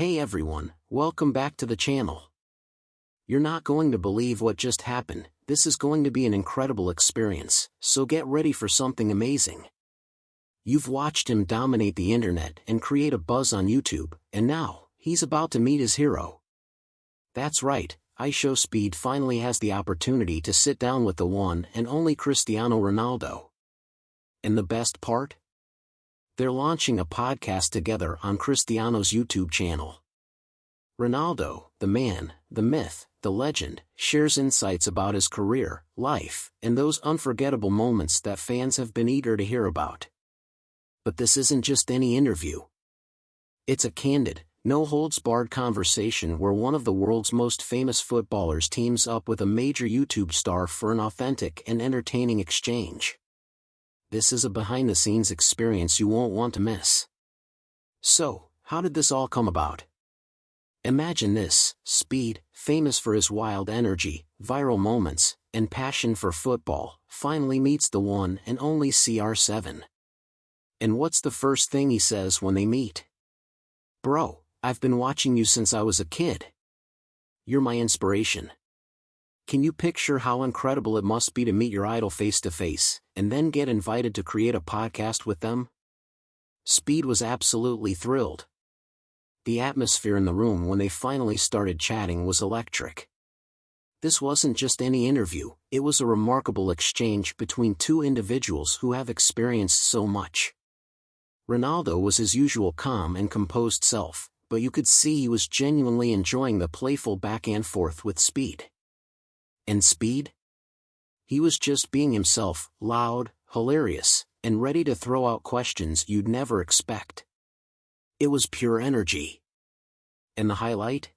Hey everyone, welcome back to the channel. You're not going to believe what just happened. This is going to be an incredible experience, so get ready for something amazing. You've watched him dominate the internet and create a buzz on YouTube, and now, he's about to meet his hero. That's right, IShowSpeed finally has the opportunity to sit down with the one and only Cristiano Ronaldo. And the best part? They're launching a podcast together on Cristiano's YouTube channel. Ronaldo, the man, the myth, the legend, shares insights about his career, life, and those unforgettable moments that fans have been eager to hear about. But this isn't just any interview. It's a candid, no-holds-barred conversation where one of the world's most famous footballers teams up with a major YouTube star for an authentic and entertaining exchange. This is a behind-the-scenes experience you won't want to miss. So, how did this all come about? Imagine this: Speed, famous for his wild energy, viral moments, and passion for football, finally meets the one and only CR7. And what's the first thing he says when they meet? "Bro, I've been watching you since I was a kid. You're my inspiration." Can you picture how incredible it must be to meet your idol face to face, and then get invited to create a podcast with them? Speed was absolutely thrilled. The atmosphere in the room when they finally started chatting was electric. This wasn't just any interview, it was a remarkable exchange between two individuals who have experienced so much. Ronaldo was his usual calm and composed self, but you could see he was genuinely enjoying the playful back and forth with Speed. And Speed? He was just being himself, loud, hilarious, and ready to throw out questions you'd never expect. It was pure energy. And the highlight?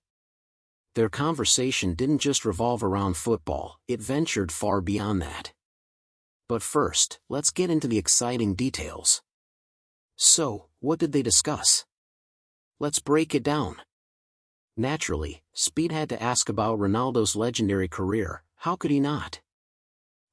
Their conversation didn't just revolve around football, it ventured far beyond that. But first, let's get into the exciting details. So, what did they discuss? Let's break it down. Naturally, Speed had to ask about Ronaldo's legendary career. How could he not?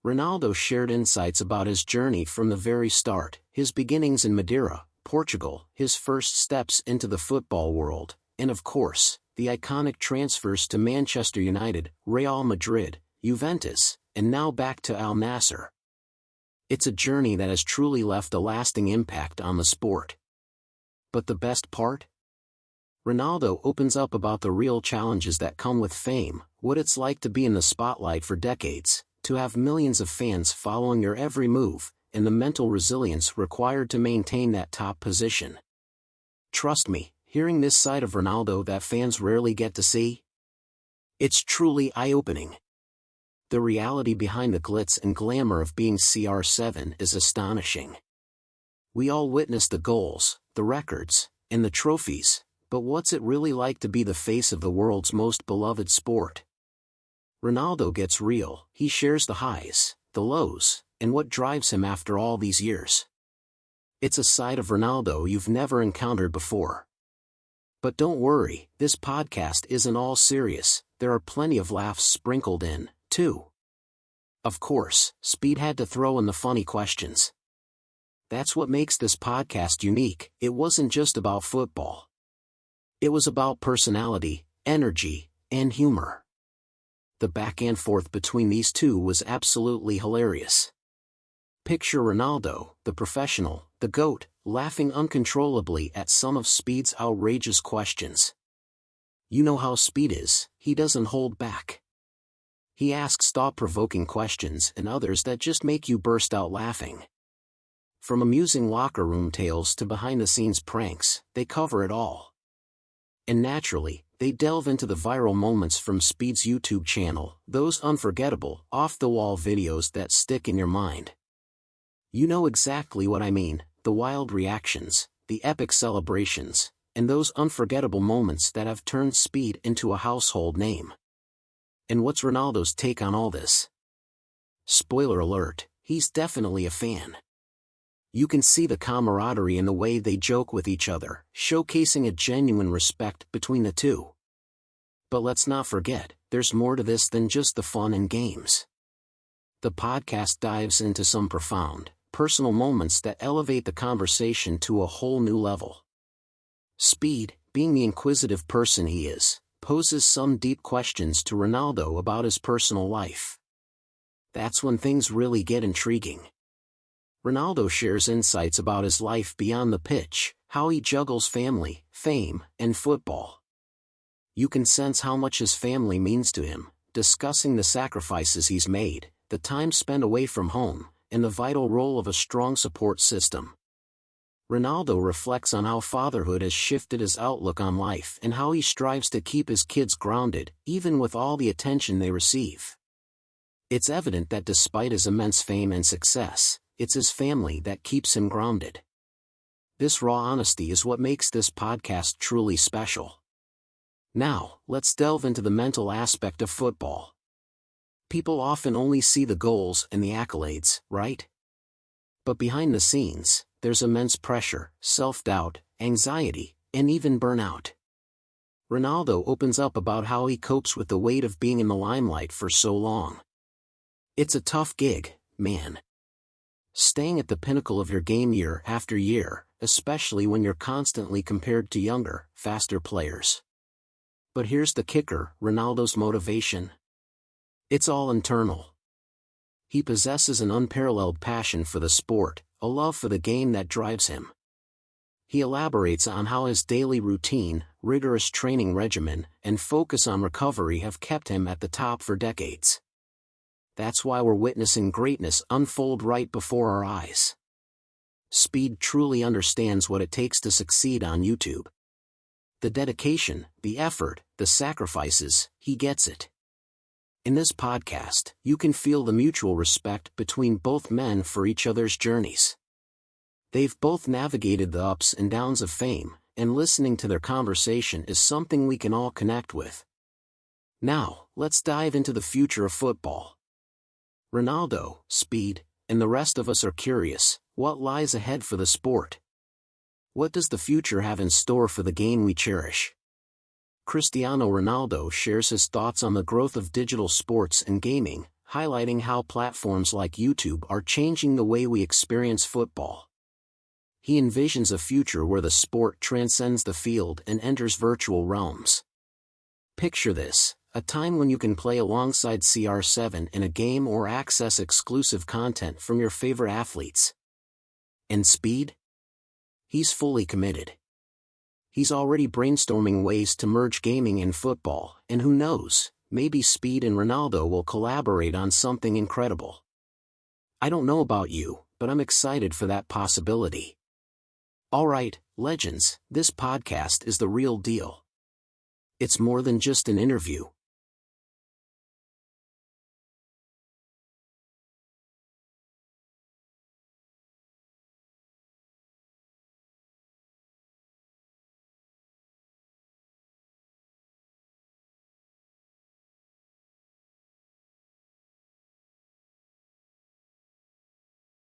Ronaldo shared insights about his journey from the very start, his beginnings in Madeira, Portugal, his first steps into the football world, and of course, the iconic transfers to Manchester United, Real Madrid, Juventus, and now back to Al Nassr. It's a journey that has truly left a lasting impact on the sport. But the best part? Ronaldo opens up about the real challenges that come with fame, what it's like to be in the spotlight for decades, to have millions of fans following your every move, and the mental resilience required to maintain that top position. Trust me, hearing this side of Ronaldo that fans rarely get to see? It's truly eye-opening. The reality behind the glitz and glamour of being CR7 is astonishing. We all witness the goals, the records, and the trophies. But what's it really like to be the face of the world's most beloved sport? Ronaldo gets real, he shares the highs, the lows, and what drives him after all these years. It's a side of Ronaldo you've never encountered before. But don't worry, this podcast isn't all serious, there are plenty of laughs sprinkled in, too. Of course, Speed had to throw in the funny questions. That's what makes this podcast unique. It wasn't just about football. It was about personality, energy, and humor. The back and forth between these two was absolutely hilarious. Picture Ronaldo, the professional, the GOAT, laughing uncontrollably at some of Speed's outrageous questions. You know how Speed is, he doesn't hold back. He asks thought-provoking questions and others that just make you burst out laughing. From amusing locker room tales to behind-the-scenes pranks, they cover it all. And naturally, they delve into the viral moments from Speed's YouTube channel, those unforgettable, off-the-wall videos that stick in your mind. You know exactly what I mean, the wild reactions, the epic celebrations, and those unforgettable moments that have turned Speed into a household name. And what's Ronaldo's take on all this? Spoiler alert, he's definitely a fan. You can see the camaraderie in the way they joke with each other, showcasing a genuine respect between the two. But let's not forget, there's more to this than just the fun and games. The podcast dives into some profound, personal moments that elevate the conversation to a whole new level. Speed, being the inquisitive person he is, poses some deep questions to Ronaldo about his personal life. That's when things really get intriguing. Ronaldo shares insights about his life beyond the pitch, how he juggles family, fame, and football. You can sense how much his family means to him, discussing the sacrifices he's made, the time spent away from home, and the vital role of a strong support system. Ronaldo reflects on how fatherhood has shifted his outlook on life and how he strives to keep his kids grounded, even with all the attention they receive. It's evident that despite his immense fame and success, it's his family that keeps him grounded. This raw honesty is what makes this podcast truly special. Now, let's delve into the mental aspect of football. People often only see the goals and the accolades, right? But behind the scenes, there's immense pressure, self-doubt, anxiety, and even burnout. Ronaldo opens up about how he copes with the weight of being in the limelight for so long. It's a tough gig, man. Staying at the pinnacle of your game year after year, especially when you're constantly compared to younger, faster players. But here's the kicker: Ronaldo's motivation. It's all internal. He possesses an unparalleled passion for the sport, a love for the game that drives him. He elaborates on how his daily routine, rigorous training regimen, and focus on recovery have kept him at the top for decades. That's why we're witnessing greatness unfold right before our eyes. Speed truly understands what it takes to succeed on YouTube. The dedication, the effort, the sacrifices, he gets it. In this podcast, you can feel the mutual respect between both men for each other's journeys. They've both navigated the ups and downs of fame, and listening to their conversation is something we can all connect with. Now, let's dive into the future of football. Ronaldo, Speed, and the rest of us are curious: what lies ahead for the sport? What does the future have in store for the game we cherish? Cristiano Ronaldo shares his thoughts on the growth of digital sports and gaming, highlighting how platforms like YouTube are changing the way we experience football. He envisions a future where the sport transcends the field and enters virtual realms. Picture this: a time when you can play alongside CR7 in a game or access exclusive content from your favorite athletes. And Speed? He's fully committed. He's already brainstorming ways to merge gaming and football, and who knows, maybe Speed and Ronaldo will collaborate on something incredible. I don't know about you, but I'm excited for that possibility. Alright, legends, this podcast is the real deal. It's more than just an interview,